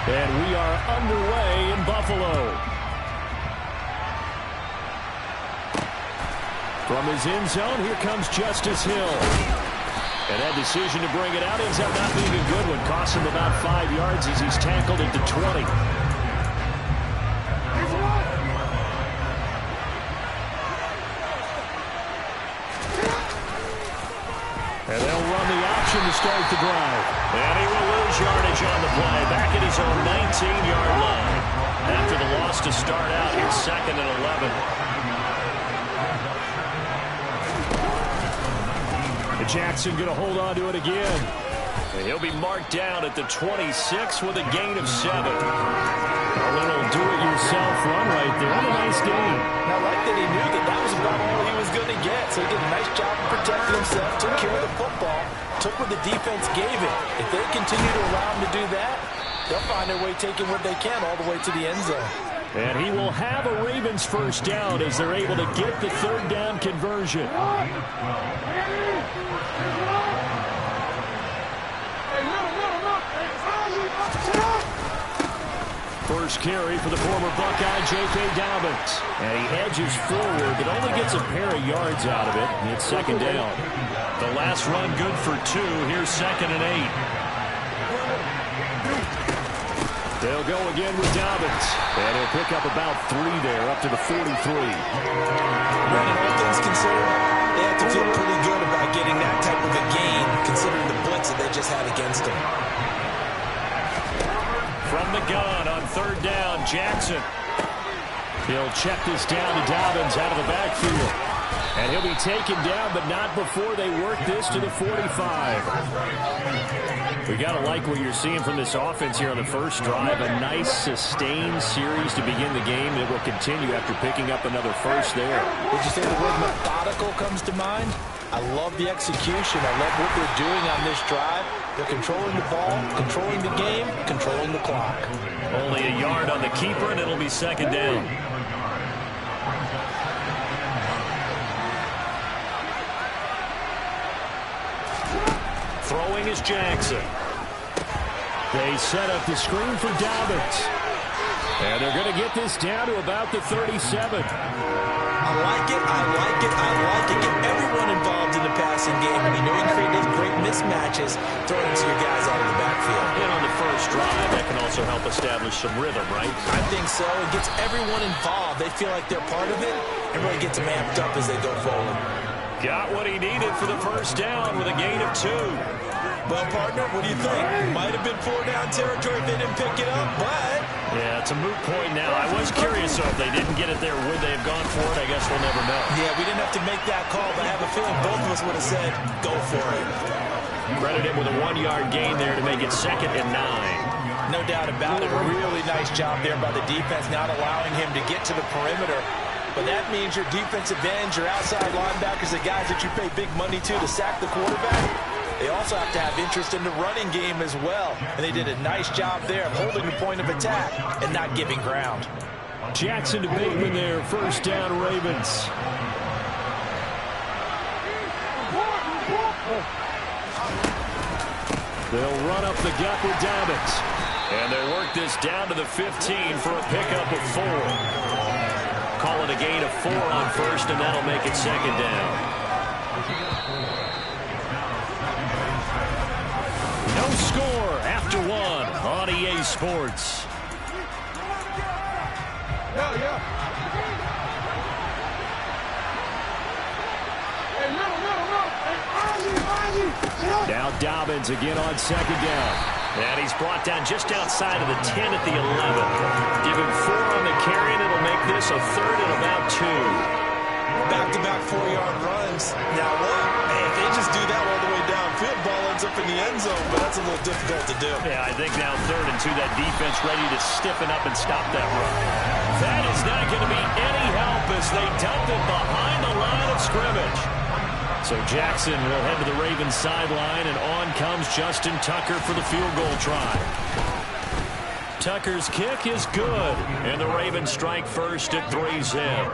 And we are underway in Buffalo. From his end zone, here comes Justice Hill. And that decision to bring it out ends up not being a good one. Costs him about 5 yards as he's tackled at the 20. And they'll run the option to start the drive. And he will lose yardage on the play. Back at his own 19-yard line. After the loss to start out, it's 2nd and 11. And Jackson going to hold on to it again. And he'll be marked down at the 26 with a gain of 7. A little do-it-yourself run right there. What a nice game. I like that he knew that was about all he was going to get. So he did a nice job of protecting himself, took care of the football, took what the defense gave him. If they continue to allow him to do that, they'll find their way taking what they can all the way to the end zone. And he will have a Ravens first down as they're able to get the 3rd down conversion. First carry for the former Buckeye, J.K. Dobbins. And he edges forward, but only gets a pair of yards out of it. And it's 2nd down. The last run good for 2. Here's 2nd and 8. They'll go again with Dobbins. And he'll pick up about 3 there, up to the 43. Brandon, all things considered, they have to feel pretty good about getting that type of a gain, considering the blitz that they just had against them. From the gun on 3rd down, Jackson. He'll check this down to Dobbins out of the backfield. And he'll be taken down, but not before they work this to the 45. We got to like what you're seeing from this offense here on the first drive. A nice, sustained series to begin the game. It will continue after picking up another first there. Would you say the word methodical comes to mind? I love the execution. I love what they're doing on this drive. They're controlling the ball, controlling the game, controlling the clock. Only a yard on the keeper, and it'll be 2nd down. Throwing is Jackson. They set up the screen for Dobbins. And they're going to get this down to about the 37. I like it, I like it, I like it. Get everyone involved in the passing game. And you know you can create those great mismatches throwing to your guys out of the backfield. And on the first drive, that can also help establish some rhythm, right? I think so. It gets everyone involved. They feel like they're part of it and really gets them amped up as they go forward. Got what he needed for the first down with a gain of 2. Well, partner, what do you think? Might have been 4-down territory if they didn't pick it up, but... Yeah, it's a moot point now. I was curious, so if they didn't get it there, would they have gone for it? I guess we'll never know. Yeah, we didn't have to make that call, but I have a feeling both of us would have said, go for it. Credit him with a 1-yard gain there to make it 2nd and 9. No doubt about it. A really nice job there by the defense, not allowing him to get to the perimeter. But that means your defensive ends, your outside linebackers, the guys that you pay big money to sack the quarterback, they also have to have interest in the running game as well. And they did a nice job there of holding the point of attack and not giving ground. Jackson to Bateman there, first down Ravens. They'll run up the gut with Dobbins. And they work this down to the 15 for a pickup of 4. Call it a gain of 4 on first, and that'll make it 2nd down. No score after 1 on EA Sports. Now Dobbins again on 2nd down. And he's brought down just outside of the 10 at the 11. Give him 4 on the carry, and it'll make this a 3rd and about 2. Back-to-back 4-yard runs. Now what? Hey, if they just do that all the way downfield, ball ends up in the end zone, but that's a little difficult to do. Yeah, I think now 3rd and 2, that defense ready to stiffen up and stop that run. That is not going to be any help as they dump it behind the line of scrimmage. So Jackson will head to the Ravens sideline, and on comes Justin Tucker for the field goal try. Tucker's kick is good, and the Ravens strike first at 3-zip.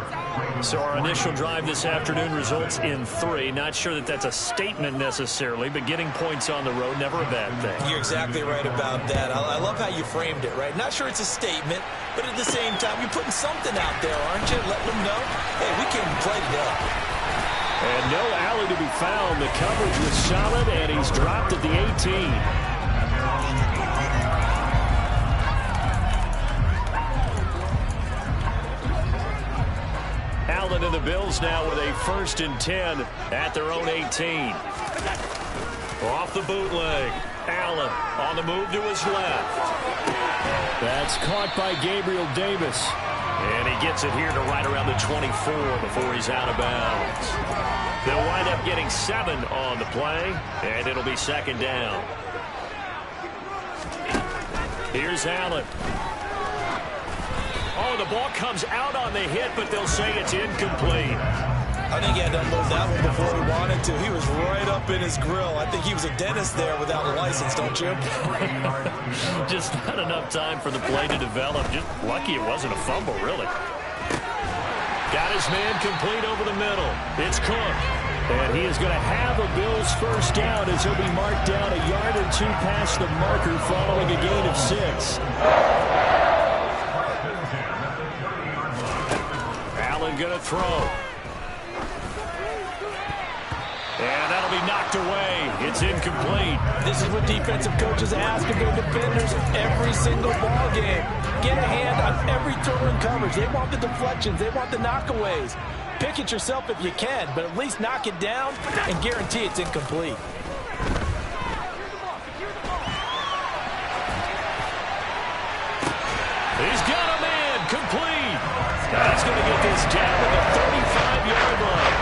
So our initial drive this afternoon results in 3. Not sure that that's a statement necessarily, but getting points on the road, never a bad thing. You're exactly right about that. I love how you framed it, right? Not sure it's a statement, but at the same time, you're putting something out there, aren't you? Letting them know, hey, we came to play today. And no Allen to be found. The coverage was solid, and he's dropped at the 18. Allen and the Bills now with a 1st and 10 at their own 18. Off the bootleg. Allen on the move to his left. That's caught by Gabriel Davis. And he gets it here to right around the 24 before he's out of bounds. They'll wind up getting 7 on the play, and it'll be 2nd down. Here's Allen. Oh, the ball comes out on the hit, but they'll say it's incomplete. I think he had to unload that one before he wanted to. He was right up in his grill. I think he was a dentist there without a license, don't you? Just not enough time for the play to develop. Just lucky it wasn't a fumble, really. Got his man complete over the middle. It's Cook. And he is going to have a Bills 1st down as he'll be marked down a yard or 2 past the marker following a gain of 6. Going to throw. And that'll be knocked away. It's incomplete. This is what defensive coaches ask of their defenders every single ball game. Get a hand on every throw in coverage. They want the deflections. They want the knockaways. Pick it yourself if you can, but at least knock it down and guarantee it's incomplete. He's got a man complete. He's going to get this down at the 35-yard line.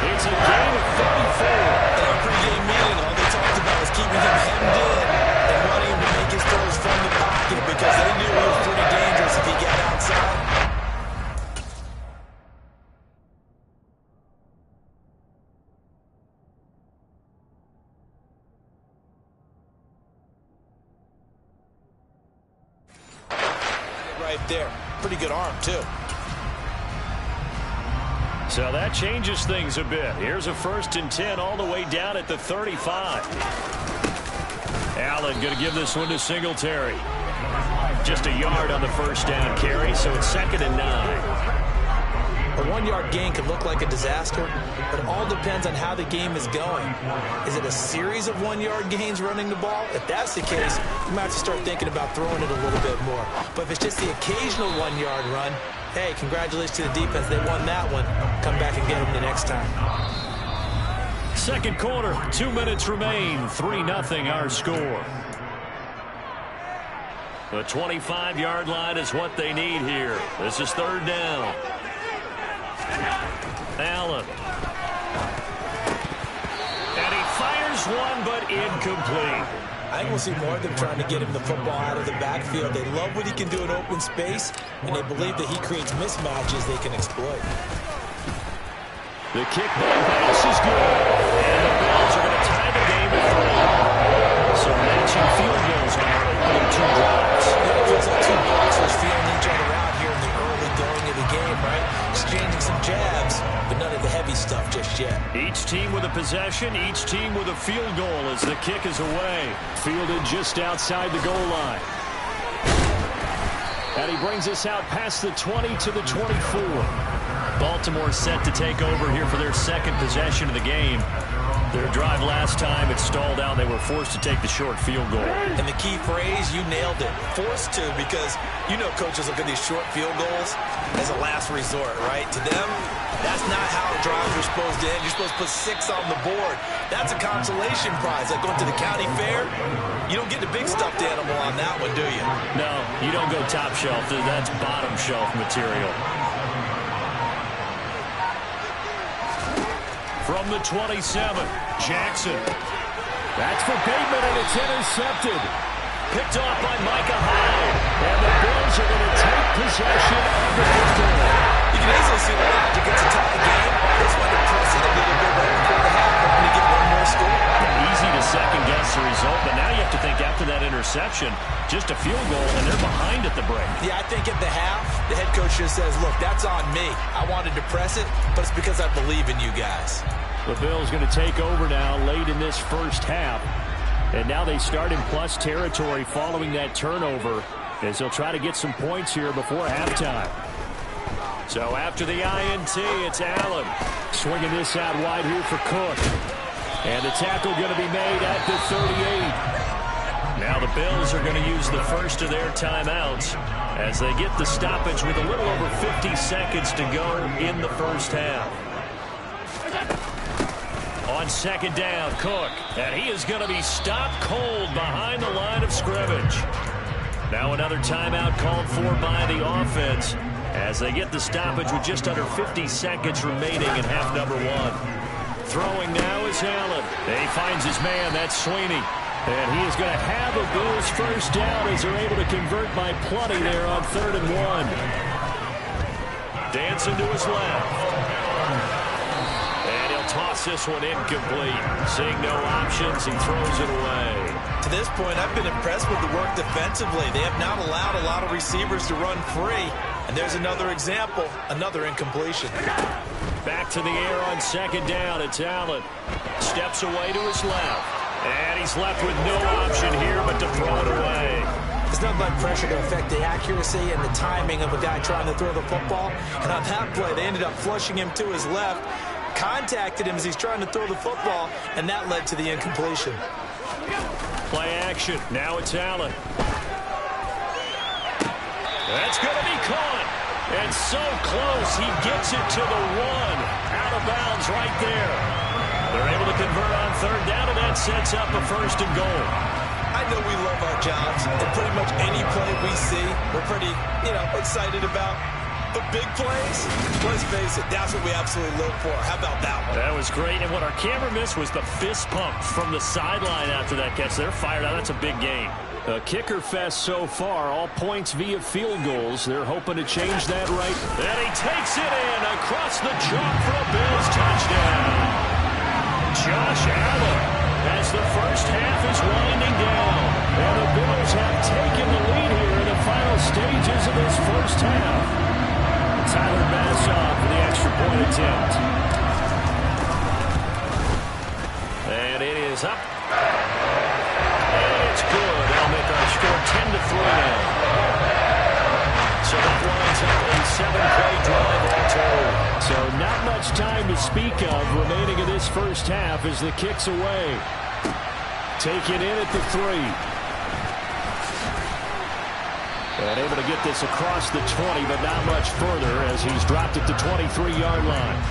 It's a gain of 34. In our pregame meeting, all they talked about was keeping him hemmed in and wanting him to make his throws from the pocket because they knew he was pretty dangerous if he got outside. Right there. Pretty good arm, too. So that changes things a bit. Here's a 1st and 10 all the way down at the 35. Allen going to give this one to Singletary. Just a yard on the 1st down carry, so it's 2nd and 9. A 1-yard gain could look like a disaster, but it all depends on how the game is going. Is it a series of 1-yard gains running the ball? If that's the case, you might have to start thinking about throwing it a little bit more. But if it's just the occasional 1-yard run, hey, congratulations to the defense. They won that one. Come back and get them the next time. 2nd quarter, 2 minutes remain. 3-0 our score. The 25-yard line is what they need here. This is 3rd down. Allen. And he fires one, but incomplete. I think we'll see more of them trying to get him the football out of the backfield. They love what he can do in open space, and they believe that he creates mismatches they can exploit. The kickback pass is good. And the Bills are going to tie the game at 3. So matching field goals on our opening 2 drives. It feels like 2 boxers feeling each other out here in the early going of the game, right? Exchanging some jabs, but none of the heavy stuff just yet. Each team with a possession, each team with a field goal as the kick is away. Fielded just outside the goal line. And he brings us out past the 20 to the 24. Baltimore set to take over here for their 2nd possession of the game. Their drive last time, it stalled out. They were forced to take the short field goal. And the key phrase, you nailed it. Forced to, because you know coaches look at these short field goals as a last resort, right? To them, that's not how drives are supposed to end. You're supposed to put 6 on the board. That's a consolation prize. Like going to the county fair, you don't get the big stuffed animal on that one, do you? No, you don't go top shelf. That's bottom shelf material. From the 27, Jackson. That's for Bateman, and it's intercepted. Picked off by Micah Hyde. And the Bills are going to take possession of the football. You can easily see the logic. It's a tie game. That's why they're pressing a little bit right before the half, hoping to get one more score. Easy to second-guess the result, but now you have to think after that interception, just a field goal, and they're behind at the break. Yeah, I think at the half, The head coach just says, look, that's on me. I wanted to press it, but it's because I believe in you guys. The Bills going to take over now late in this first half. And now they start in plus territory following that turnover as they'll try to get some points here before halftime. So after the INT, it's Allen swinging this out wide here for Cook. And the tackle going to be made at the 38. Now the Bills are going to use the first of their timeouts as they get the stoppage with a little over 50 seconds to go in the first half. On second down, Cook, and he is going to be stopped cold behind the line of scrimmage. Now another timeout called for by the offense as they get the stoppage with just under 50 seconds remaining in half number one. Throwing now is Allen. He finds his man, that's Sweeney. And he is going to have a Bills first down as they're able to convert by plenty there on 3rd and 1. Dancing to his left. Toss this one incomplete. Seeing no options, he throws it away. To this point, I've been impressed with the work defensively. They have not allowed a lot of receivers to run free. And there's another example, another incompletion. Back to the air on second down. It's Allen. Steps away to his left. And he's left with no option here but to throw it away. There's nothing like pressure to affect the accuracy and the timing of a guy trying to throw the football. And on that play, they ended up flushing him to his left. Contacted him as he's trying to throw the football, and that led to the incompletion. Play action. Now it's Allen. That's going to be caught. And so close, he gets it to the 1. Out of bounds right there. They're able to convert on third down, and that sets up a 1st and goal. I know we love our jobs, and pretty much any play we see, we're pretty, excited about. But big plays, let's face it, that's what we absolutely live for. How about that one? That was great, and what our camera missed was the fist pump from the sideline after that catch. They're fired out. That's a big game. A kicker fest so far, all points via field goals. They're hoping to change that right. And he takes it in across the chalk for a Bills touchdown. Josh Allen as the first half is winding down. And the Bills have taken the lead here in the final stages of this first half. Tyler Bassov for the extra point attempt. And it is up. And it's good. That'll make our score 10-3 now. So that lines up a 7-play drive all told. So not much time to speak of remaining in this first half as the kick's away. Taken in at the 3. And able to get this across the 20, but not much further as he's dropped at the 23-yard line.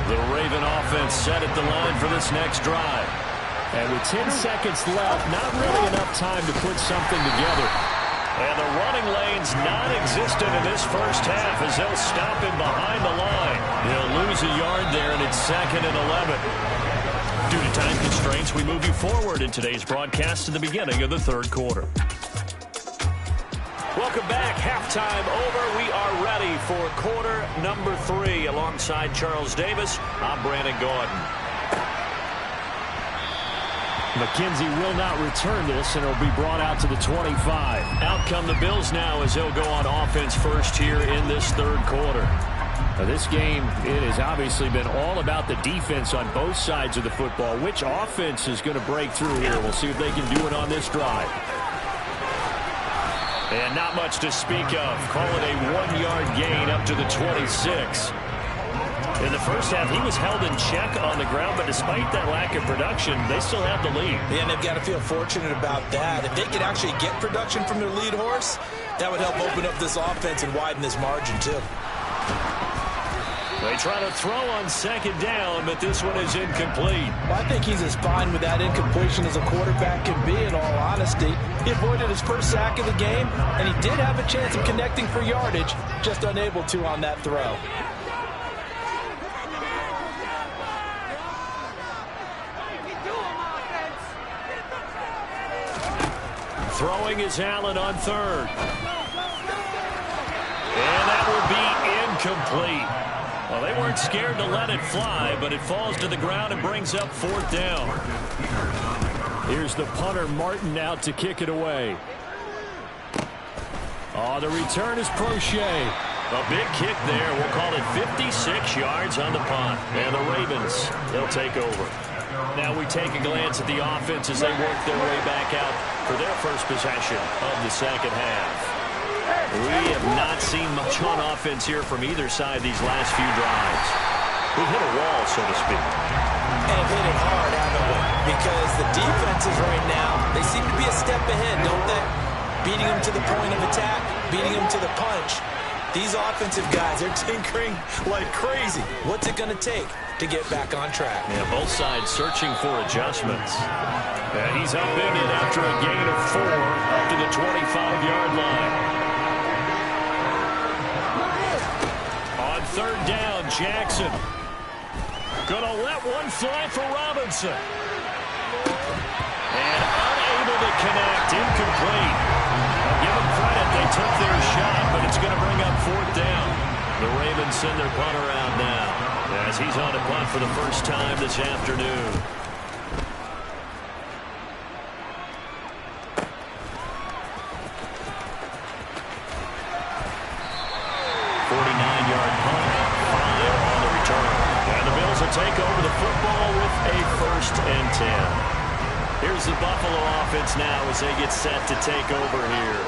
The Raven offense set at the line for this next drive. And with 10 seconds left, not really enough time to put something together. And the running lane's non-existent in this first half as they'll stop him behind the line. He'll lose a yard there, and it's 2nd and 11. Due to time constraints, we move you forward in today's broadcast to the beginning of the 3rd quarter. Welcome back. Halftime over. We are ready for quarter number 3. Alongside Charles Davis, I'm Brandon Gaudin. McKenzie will not return this, and it'll be brought out to the 25. Out come the Bills now as they'll go on offense first here in this 3rd quarter. Now this game, it has obviously been all about the defense on both sides of the football. Which offense is going to break through here? We'll see if they can do it on this drive. And not much to speak of. Call it a 1-yard gain up to the 26. In the first half, he was held in check on the ground, but despite that lack of production, they still have the lead. Yeah, and they've got to feel fortunate about that. If they could actually get production from their lead horse, that would help open up this offense and widen this margin, too. They try to throw on second down, but this one is incomplete. Well, I think he's as fine with that incompletion as a quarterback can be, in all honesty. He avoided his first sack of the game, and he did have a chance of connecting for yardage, just unable to on that throw. Throwing is Allen on 3rd. And that will be incomplete. Well, they weren't scared to let it fly, but it falls to the ground and brings up 4th down. Here's the punter, Martin, out to kick it away. Oh, the return is Prochet. A big kick there. We'll call it 56 yards on the punt. And the Ravens, they'll take over. Now we take a glance at the offense as they work their way back out for their first possession of the second half. We have not seen much on offense here from either side these last few drives. We've hit a wall, so to speak. And hit it hard, haven't we? Because the defenses right now, they seem to be a step ahead, don't they? Beating them to the point of attack, beating them to the punch. These offensive guys, they're tinkering like crazy. What's it going to take to get back on track? Yeah, both sides searching for adjustments. And he's up in it after a gain of 4 up to the 25-yard line. On third down, Jackson. Gonna let one fly for Robinson. And unable to connect, incomplete. Give them credit, they took their shot, but it's going to bring up fourth down. The Ravens send their punter out now as he's on a punt for the first time this afternoon. 49-yard punt, 5 on the return. And the Bills will take over the football with a 1st and 10. Here's the Buffalo offense now as they get set to take over here.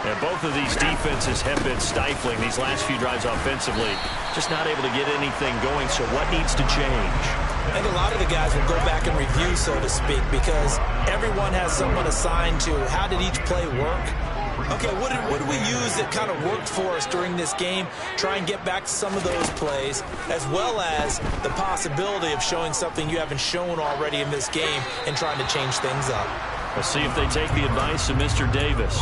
And both of these defenses have been stifling these last few drives offensively. Just not able to get anything going, so what needs to change? I think a lot of the guys will go back and review, so to speak, because everyone has someone assigned to how did each play work. Okay, what did we use that kind of worked for us during this game? Try and get back to some of those plays, as well as the possibility of showing something you haven't shown already in this game and trying to change things up. We'll see if they take the advice of Mr. Davis.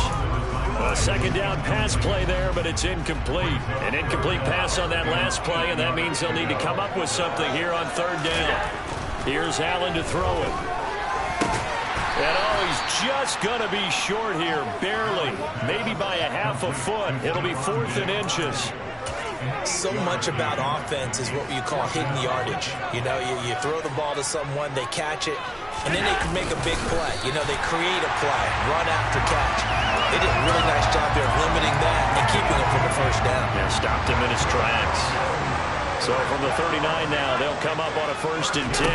A second down pass play there, but it's incomplete. An incomplete pass on that last play, and that means they'll need to come up with something here on third down. Here's Allen to throw it. And oh, he's just going to be short here, barely. Maybe by a half a foot. It'll be 4th and inches. So much about offense is what you call hidden yardage. You know, you throw the ball to someone, they catch it, and then they can make a big play. You know, they create a play, run after catch. They did a really nice job there of limiting that and keeping it for the first down. Yeah, stopped him in his tracks. So from the 39 now, they'll come up on a 1st and 10.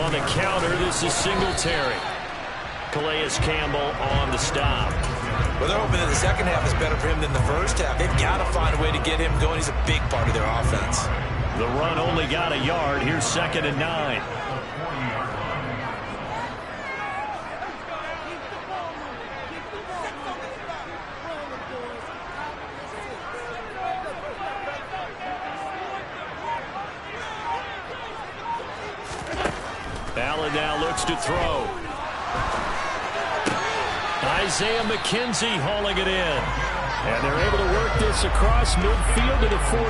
On the counter, this is Singletary. Calais Campbell on the stop. Well, they're hoping that the second half is better for him than the first half. They've got to find a way to get him going. He's a big part of their offense. The run only got a yard. Here's 2nd and 9. Allen now looks to throw. Isaiah McKenzie hauling it in. And they're able to work this across midfield to the 48.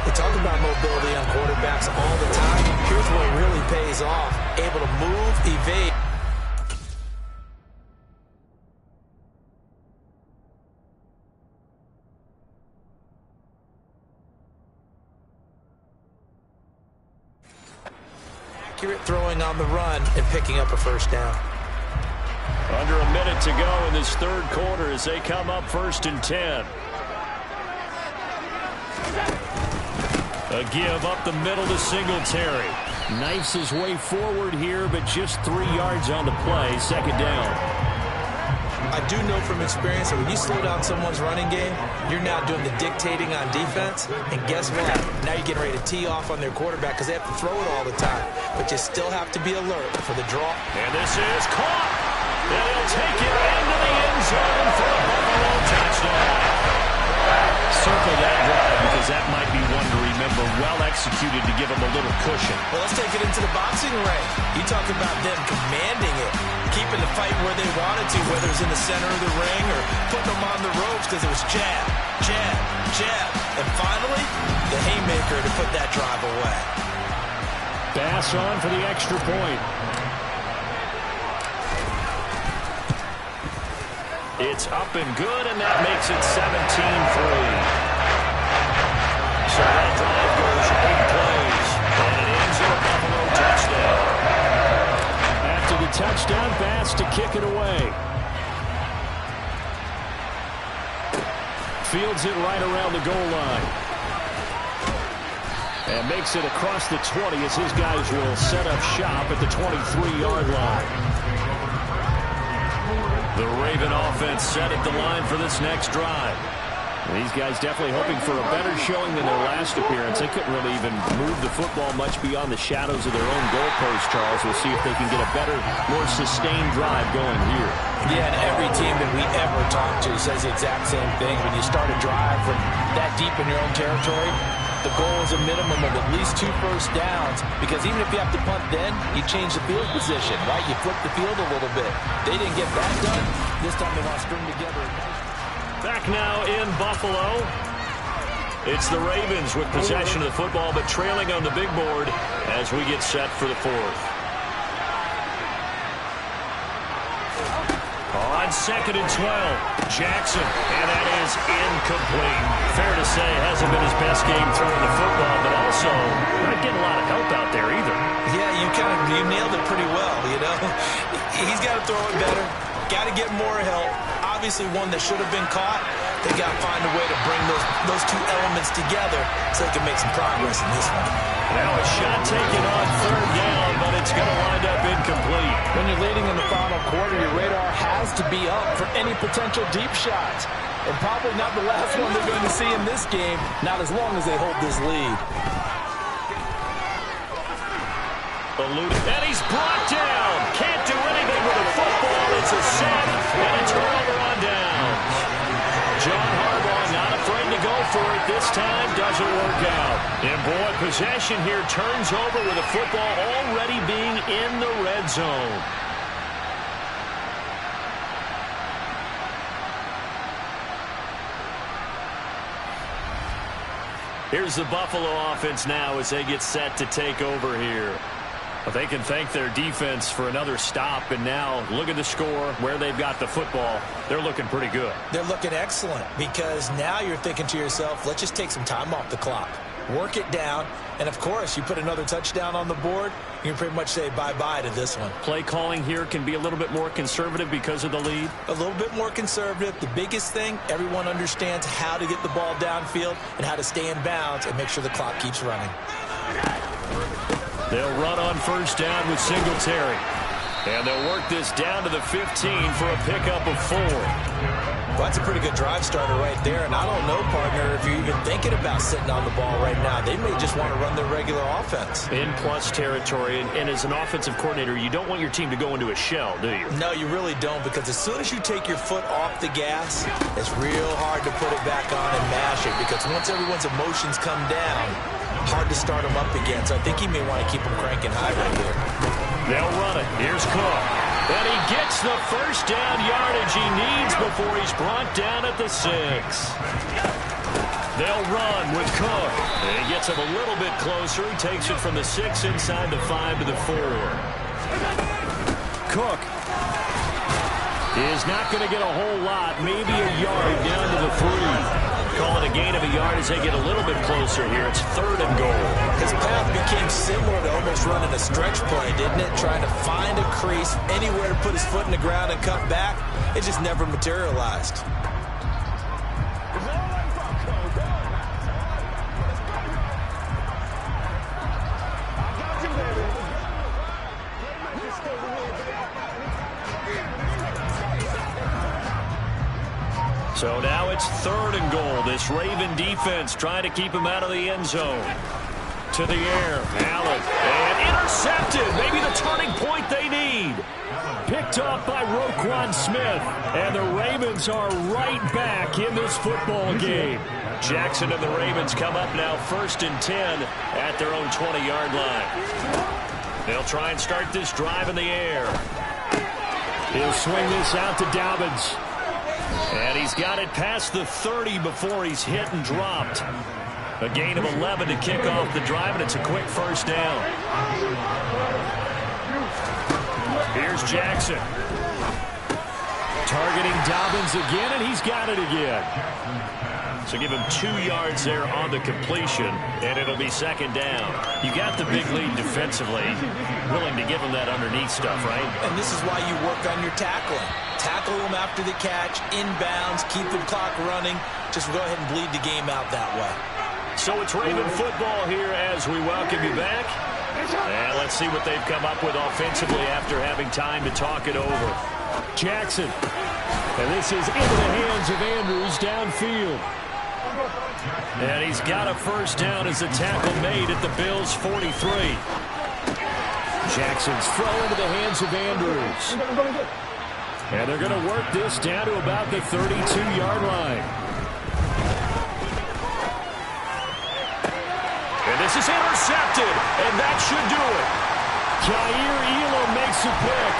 We talk about mobility on quarterbacks all the time. Here's where it really pays off. Able to move, evade. Accurate throwing on the run and picking up a first down. Under a minute to go in this third quarter as they come up 1st and 10. A give up the middle to Singletary. Knifes his way forward here, but just 3 yards on the play. 2nd down. I do know from experience that when you slow down someone's running game, you're now doing the dictating on defense. And guess what? Now you're getting ready to tee off on their quarterback because they have to throw it all the time. But you still have to be alert for the draw. And this is caught. And he'll take it into the end zone for a Buffalo touchdown. Circle that drive because that might be one to remember. Well executed to give him a little cushion. Well, let's take it into the boxing ring. You talk about them commanding it, keeping the fight where they wanted to, whether it's in the center of the ring or putting them on the ropes because it was jab, jab, jab. And finally, the haymaker to put that drive away. Bass on for the extra point. It's up and good, and that makes it 17-3. So that drive goes 8 plays, and it ends in a Buffalo touchdown. After the touchdown, Bass to kick it away. fields it right around the goal line. And makes it across the 20 as his guys will set up shop at the 23-yard line. The Raven offense set at the line for this next drive. And these guys definitely hoping for a better showing than their last appearance. They couldn't really even move the football much beyond the shadows of their own goalpost, Charles. We'll see if they can get a better, more sustained drive going here. Yeah, and every team that we ever talk to says the exact same thing. When you start a drive from that deep in your own territory, the goal is a minimum of at least 2 first downs, because even if you have to punt then, you change the field position, right? You flip the field a little bit. They didn't get that done. This time they want to string together. Back now in Buffalo. It's the Ravens with possession of the football, but trailing on the big board as we get set for the fourth. On 2nd and 12, Jackson, and that is incomplete. Fair to say, hasn't been his best game throwing the football, but also not getting a lot of help out there either. Yeah, you nailed it pretty well, you know. He's got to throw it better, got to get more help. Obviously one that should have been caught. They got to find a way to bring those two elements together so they can make some progress in this one. Now a shot taken on 3rd down, but it's going to wind up incomplete. When you're leading in the final quarter, your radar has to be up for any potential deep shots. And probably not the last one they're going to see in this game, not as long as they hold this lead. And he's brought down. Can't do anything with the football. It's a sack and a turnover on downs. John Harbaugh not afraid to go for it this time. Doesn't work out. And boy, possession here turns over with the football already being in the red zone. Here's the Buffalo offense now as they get set to take over here. But they can thank their defense for another stop, and now look at the score, where they've got the football. They're looking pretty good. They're looking excellent, because now you're thinking to yourself, let's just take some time off the clock. Work it down, and of course, you put another touchdown on the board, you can pretty much say bye-bye to this one. Play calling here can be a little bit more conservative because of the lead. A little bit more conservative. The biggest thing, everyone understands how to get the ball downfield and how to stay in bounds and make sure the clock keeps running. They'll run on 1st down with Singletary. And they'll work this down to the 15 for a pickup of 4. Well, that's a pretty good drive starter right there. And I don't know, partner, if you're even thinking about sitting on the ball right now. They may just want to run their regular offense. In plus territory. And as an offensive coordinator, you don't want your team to go into a shell, do you? No, you really don't, because as soon as you take your foot off the gas, it's real hard to put it back on and mash it, because once everyone's emotions come down, hard to start them up again. So I think he may want to keep them cranking high right here. They'll run it. Here's Cook. And he gets the 1st down yardage he needs before he's brought down at the 6. They'll run with Cook. And he gets him a little bit closer. He takes it from the 6 inside the 5 to the 4. Cook is not going to get a whole lot, maybe a yard down to the 3. Call it a gain of a yard as they get a little bit closer here. It's 3rd and goal. His path became similar to almost running a stretch play, didn't it? Trying to find a crease, anywhere to put his foot in the ground and cut back. It just never materialized. So now it's 3rd and goal. This Raven defense trying to keep him out of the end zone. To the air, Allen, and intercepted. Maybe the turning point they need. Picked up by Roquan Smith, and the Ravens are right back in this football game. Jackson and the Ravens come up now 1st and 10 at their own 20-yard line. They'll try and start this drive in the air. He'll swing this out to Dobbins. And he's got it past the 30 before he's hit and dropped. A gain of 11 to kick off the drive, and it's a quick 1st down. Here's Jackson. Targeting Dobbins again, and he's got it again. So give him 2 yards there on the completion, and it'll be second down. You got the big lead defensively. Willing to give him that underneath stuff, right? And this is why you work on your tackling. Tackle him after the catch, inbounds, keep the clock running. Just go ahead and bleed the game out that way. So it's Raven football here as we welcome you back. And let's see what they've come up with offensively after having time to talk it over. Jackson. And this is into the hands of Andrews downfield. And he's got a first down as the tackle made at the Bills' 43. Jackson's throw into the hands of Andrews. And they're going to work this down to about the 32-yard line. And this is intercepted, and that should do it. Jair Elam makes a pick.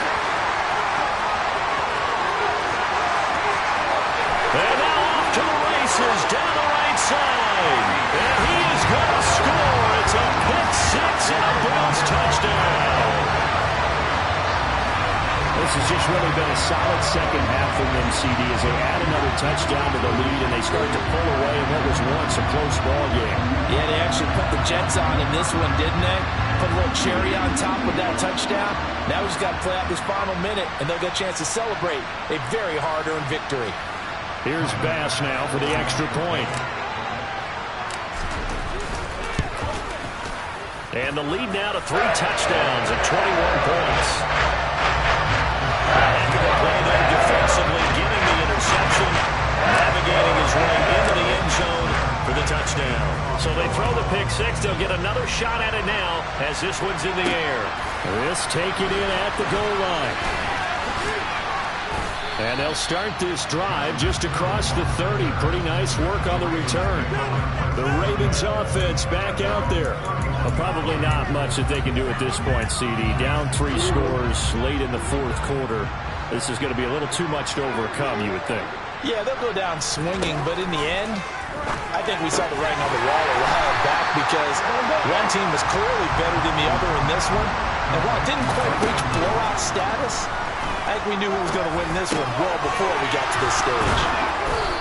And now off to the races down the right side. And he is going to score. It's a pick six and a Bills touchdown. This has just really been a solid second half from them, CD, as they add another touchdown to the lead and they start to pull away in what was once a close ball game. Yeah, they actually put the Jets on in this one, didn't they? Put a little cherry on top with that touchdown. Now we just got to play out this final minute, and they'll get a chance to celebrate a very hard-earned victory. Here's Bass now for the extra point. And the lead now to 3 touchdowns at 21 points. Heck of a play there defensively, getting the interception, navigating his way into the end zone for the touchdown. So they throw the pick six. They'll get another shot at it now as this one's in the air. This taken in at the goal line. And they'll start this drive just across the 30. Pretty nice work on the return. The Ravens offense back out there. Well, probably not much that they can do at this point, CD. Down 3 scores late in the fourth quarter. This is going to be a little too much to overcome, you would think. Yeah, they'll go down swinging, but in the end, I think we saw the writing on the wall a while back because one team was clearly better than the other in this one. And while it didn't quite reach blowout status, I think we knew who was going to win this one well before we got to this stage.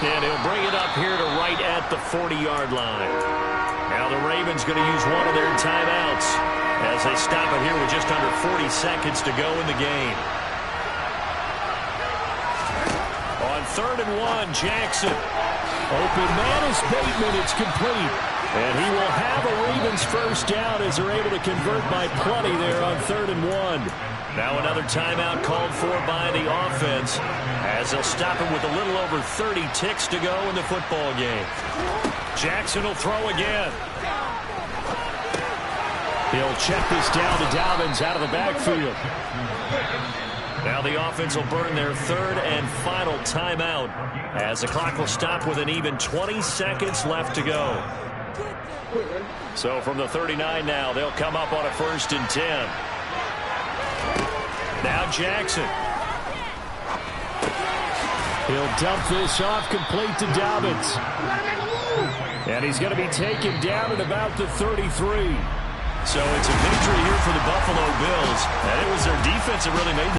And he'll bring it up here to right at the 40-yard line. Now the Ravens going to use one of their timeouts as they stop it here with just under 40 seconds to go in the game. On 3rd and 1, Jackson. Open man is Bateman. It's complete. And he will have a Ravens first down as they're able to convert by plenty there on 3rd and 1. Now another timeout called for by the offense as they'll stop him with a little over 30 ticks to go in the football game. Jackson will throw again. He'll check this down to Dobbins out of the backfield. Now the offense will burn their 3rd and final timeout as the clock will stop with an even 20 seconds left to go. So from the 39 now, they'll come up on a 1st and 10. Now Jackson. He'll dump this off complete to Dobbins. And he's going to be taken down at about the 33. So it's a victory here for the Buffalo Bills. And it was their defense that really made